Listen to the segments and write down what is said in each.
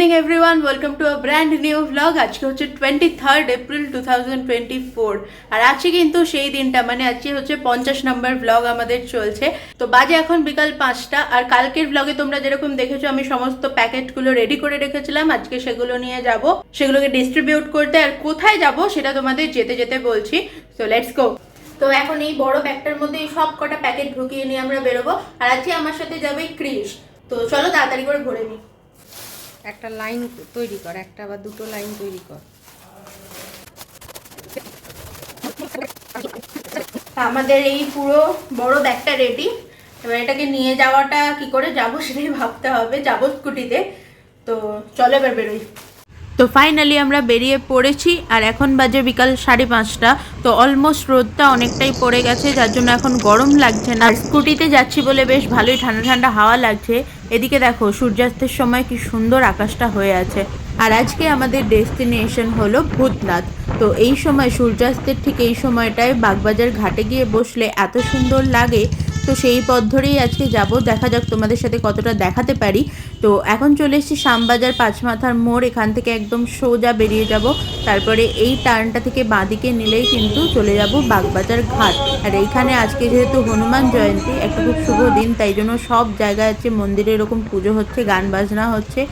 Evening everyone, welcome to a brand new vlog. আজকে হচ্ছে 23rd April 2024 আর আজকে কিন্তু সেই দিনটা, মানে আজকে হচ্ছে 50 নম্বর ভ্লগ আমাদের চলছে। তো বাজে এখন বিকাল 5টা। আর কালকের ভ্লগে তোমরা যেরকম দেখেছো আমি সমস্ত প্যাকেটগুলো রেডি করে রেখেছিলাম, আজকে সেগুলো নিয়ে যাব, সেগুলোকে ডিস্ট্রিবিউট করতে। আর কোথায় যাব সেটা তোমাদের যেতে যেতে বলছি। So let's go. তো এখন এই বড় ব্যাগটার মধ্যে সব কটা প্যাকেট ঢুকিয়ে নিয়ে আমরা বেরোবো। আর আজকে আমার সাথে যাবে ক্রিশ। তো চলো তাড়াতাড়ি করে ভরে নিই। একটা লাইন তৈরি কর, একটা বা দুটো লাইন তৈরি কর। আমাদের এই পুরো বড় ব্যাগটা রেডি। এবার এটাকে নিয়ে যাওয়াটা কি করে যাব সেটাই ভাবতে হবে। যাবো স্কুটিতে। তো চলো এবার বেরোই। তো ফাইনালি আমরা বেরিয়ে পড়েছি আর এখন বাজে বিকাল 5:30। তো অলমোস্ট রোদটা অনেকটাই পড়ে গেছে, যার জন্য এখন গরম লাগছে না। আর স্কুটিতে যাচ্ছি বলে বেশ ভালোই ঠান্ডা ঠান্ডা হাওয়া লাগছে। এদিকে দেখো সূর্যাস্তের সময় কি সুন্দর আকাশটা হয়ে আছে। আর আজকে আমাদের ডেস্টিনেশন হলো ভূতনাথ। তো এই সময় সূর্যাস্তের ঠিক এই সময়টায় বাগবাজার ঘাটে গিয়ে বসলে এত সুন্দর লাগে। তো সেই পথ ধরেই আজকে যাব, দেখা যাক তোমাদের সাথে কতটা দেখাতে পারি। তো এখন চলে এসেছি শ্যামবাজার পাঁচমাথার মোড়, এখান থেকে একদম সোজা বেরিয়ে যাব। তারপরে এই টার্নটা থেকে বাঁদিকে নিলেই কিন্তু চলে যাব বাগবাজার ঘাট। আর এইখানে আজকে যেহেতু হনুমান জয়ন্তী, একটা খুব শুভ দিন, তাই জন্য সব জায়গায় আছে মন্দিরে এরকম পুজো হচ্ছে, গান বাজনা হচ্ছে।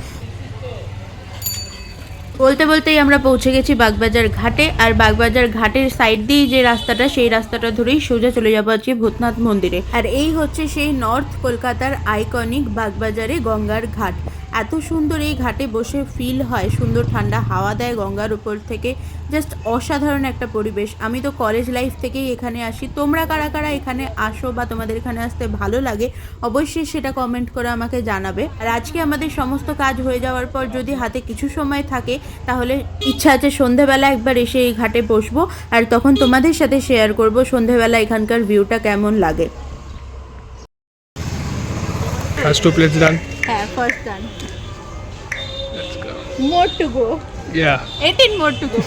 বলতে বলতেই আমরা পৌঁছে গেছি বাগবাজার ঘাটে। আর বাগবাজার ঘাটের সাইড দিয়ে যে রাস্তাটা, সেই রাস্তাটা ধরেই সোজা চলে যাবো আজকে ভূতনাথ মন্দিরে। আর এই হচ্ছে সেই নর্থ কলকাতার আইকনিক বাগবাজারে গঙ্গার ঘাট। এত সুন্দর এই ঘাটে বসে ফিল হয়, সুন্দর ঠান্ডা হাওয়া দেয় গঙ্গার উপর থেকে, জাস্ট অসাধারণ একটা পরিবেশ। আমি তো কলেজ লাইফ থেকেই এখানে আসি। তোমরা কারা কারা এখানে আসো বা তোমাদের এখানে আসতে ভালো লাগে অবশ্যই সেটা কমেন্ট করে আমাকে জানাবে। আর আজকে আমাদের সমস্ত কাজ হয়ে যাওয়ার পর যদি হাতে কিছু সময় থাকে, তাহলে ইচ্ছা আছে সন্ধেবেলা একবার এসে এই ঘাটে বসবো, আর তখন তোমাদের সাথে শেয়ার করব সন্ধেবেলা এখানকার ভিউটা কেমন লাগে। First two plates done. হ্যাঁ, first done. Let's go. More to go. Yeah. 18 more to go.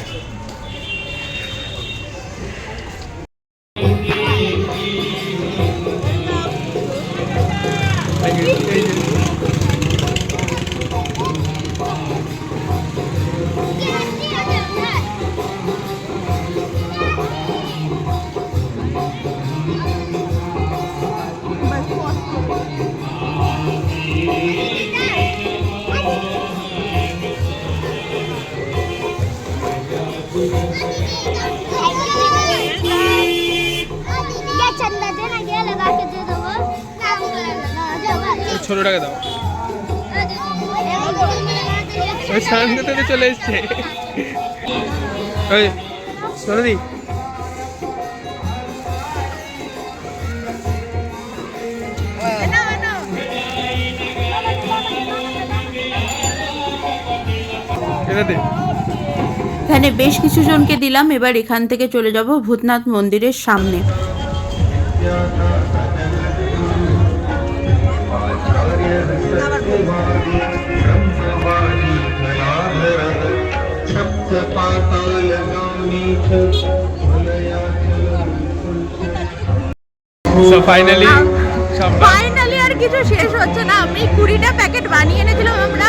ছোটটাকে দাও। ওই সামনে থেকে চলে এসছে। ওই সোনাদি এখানে বেশ কিছু জনকে দিলাম। এবার এখান থেকে চলে যাব ভূতনাথ মন্দিরের সামনে। সো ফাইনালি আর কিছু শেষ হচ্ছে না। আমি 20টা প্যাকেট বানিয়ে এনেছিলাম আমরা,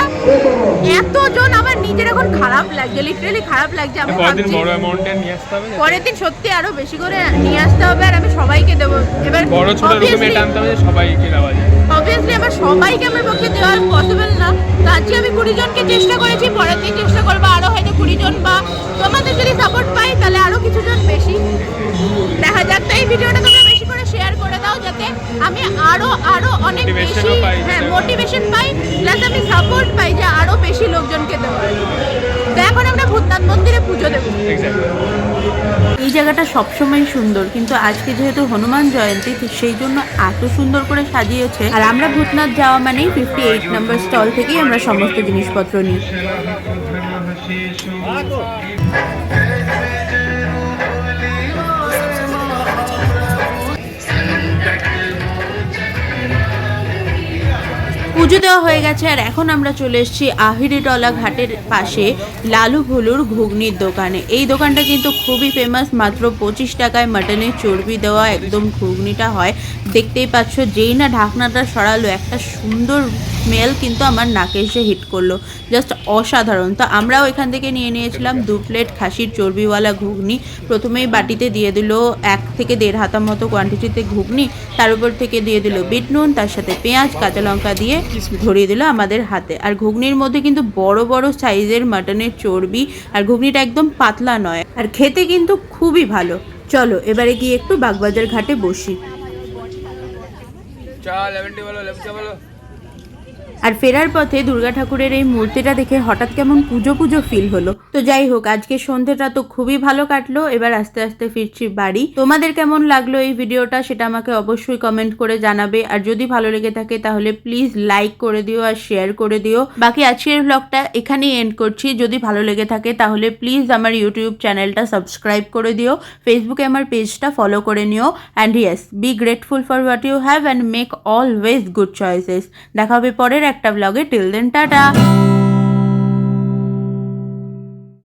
এতজন। আমার নিজের এখন খারাপ লাগছে, লিটারালি খারাপ লাগছে। আমি পরের দিন ভাবছি বড় অ্যামাউন্টে নিয়ে আসতে হবে, পরের দিন সত্যি আরো বেশি করে নিয়ে আসতে হবে। আর আমি সবাইকে দেবো। এবার বড় ছোট রকম এটা আনতে হবে, সবাইকে দেওয়া যায়। অবভিয়াসলি আমার সবাইকে আমার পক্ষে দেওয়া পসিবল না। তো আজকে আমি 20 জনকে চেষ্টা করেছি, পরের দিন চেষ্টা করবো আরো হয়তো 20 জন, বা তোমাদের যদি সাপোর্ট পাই তাহলে আরো কিছু জন বেশি। দেখা যাক। তো এই ভিডিওটা তোমরা বেশি করে শেয়ার করে দাও, যাতে আমি আরো অনেক বেশি মোটিভেশন পাই, প্লাস আমি সাপোর্ট পাই যে আরো বেশি লোকজনকে দেওয়া। তো এখন আমরা ভূতনাথ মন্দিরে পুজো দেবো। এই জায়গাটা সবসময় সুন্দর, কিন্তু আজকে যেহেতু হনুমান জয়ন্তী, সেই জন্য এত সুন্দর করে সাজিয়েছে। আর আমরা ভূতনাথ যাওয়া মানেই 58 নম্বর স্টল থেকেই আমরা সমস্ত জিনিসপত্র নিই। পুজো দেওয়া খাওয়া হয়ে গেছে আর এখন আমরা চলে এসেছি আহিরিটলা ঘাটের পাশে লালু ভুলুর ঘুগনির দোকানে। এই দোকানটা কিন্তু খুবই ফেমাস, মাত্র 25 টাকায় মাটনের চর্বি দেওয়া একদম ঘুগনিটা হয়। দেখতেই পাচ্ছ, যেই না ঢাকনাটা সরালো একটা সুন্দর স্মেল কিন্তু আমার নাকে এসে হিট করলো, জাস্ট অসাধারণ। তো আমরাও এখান থেকে নিয়ে নিয়েছিলাম 2 প্লেট খাসির চর্বিওয়ালা ঘুগনি। প্রথমেই বাটিতে দিয়ে দিল 1 থেকে 1.5 হাতা মতো কোয়ান্টিটিতে ঘুগনি, তার উপর থেকে দিয়ে দিল বিট নুন, তার সাথে পেঁয়াজ কাঁচা লঙ্কা দিয়ে ধরিয়ে দিল আমাদের হাতে। আর ঘুগনির মধ্যে কিন্তু বড় বড় সাইজের মাটনের চর্বি, আর ঘুগনিটা একদম পাতলা নয়, আর খেতে কিন্তু খুবই ভালো। চলো এবারে গিয়ে একটু বাগবাজার ঘাটে বসি। আর ফেরার পথে দুর্গা ঠাকুরের এই মূর্তিটা দেখে হঠাৎ কেমন পুজো পুজো ফিল হলো। তো যাই হোক, আজকে সন্ধ্যেটা তো খুবই ভালো কাটলো। এবার আস্তে আস্তে ফিরছি বাড়ি। তোমাদের কেমন লাগলো এই ভিডিওটা সেটা আমাকে অবশ্যই কমেন্ট করে জানাবে। আর যদি ভালো লেগে থাকে তাহলে প্লিজ লাইক করে দিও আর শেয়ার করে দিও। বাকি আজকের ব্লগটা এখানেই এন্ড করছি। যদি ভালো লেগে থাকে তাহলে প্লিজ আমার ইউটিউব চ্যানেলটা সাবস্ক্রাইব করে দিও, ফেসবুকে আমার পেজটা ফলো করে নিও। And yes, be grateful for what you have and make always good choices. দেখা হবে পরের একটা ব্লগে। Till then, tata.